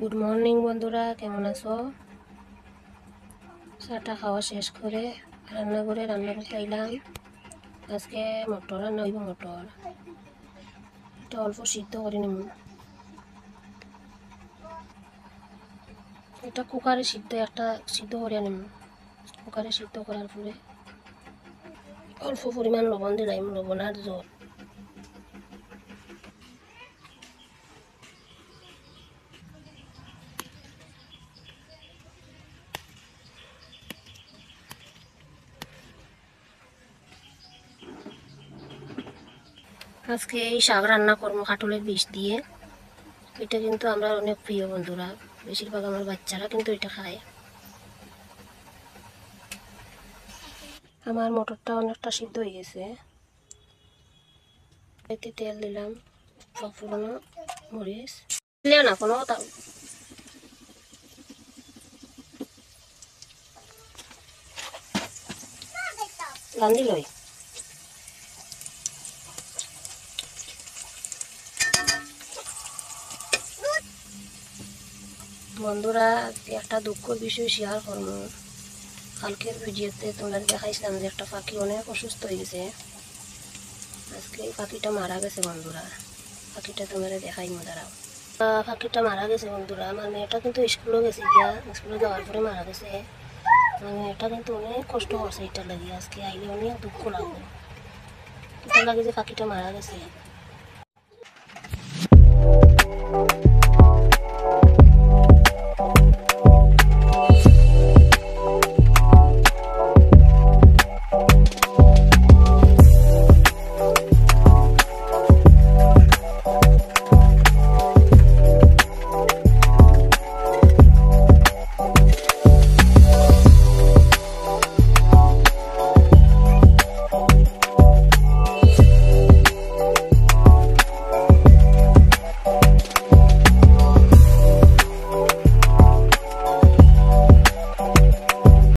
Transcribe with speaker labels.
Speaker 1: Good morning বন্ধুরা, কেমন আছো? চাটা খাওয়া শেষ করে রান্নাঘরে রান্না করতে আইলাম। আজকে মটর রান্না হইব। মটর এটা অল্প সিদ্ধ করে নিব। এটা কুকারে সিদ্ধ করে নিব। কুকারে সিদ্ধ করার পরে অল্প পরিমাণ লবণ দিলাম, লবণ আর জল। আজকে এই শাক রান্না করবো কাঁঠালের বীজ দিয়ে। এটা কিন্তু আমরা অনেক প্রিয় বন্ধুরা, বেশিরভাগ আমার বাচ্চারা কিন্তু এটা খায়। আমার মটরটা অনেকটা সিদ্ধ হয়ে গেছে। এতে তেল দিলাম, ফুলনো মরিচ দিলে না কোনো রান্ধি লই। বন্ধুরা, একটা দুঃখের বিষয় শেয়ার করবো। কালকের ভিডিওতে তোমরা দেখাইছিলাম যে একটা পাখি অনেক অসুস্থ হয়ে গেছে। আজকে এই পাখিটা মারা গেছে বন্ধুরা। পাখিটা তোমরা দেখাই দাঁড়াও। পাখিটা মারা গেছে বন্ধুরা। আমার মেয়েটা কিন্তু স্কুলে গেছে গিয়া, স্কুলে যাওয়ার পরে মারা গেছে। আমার মেয়েটা কিন্তু অনেক কষ্ট করছে এটা লাগিয়ে। আজকে আইলে অনেক দুঃখ লাগবে। এটা লাগে যে পাখিটা মারা গেছে।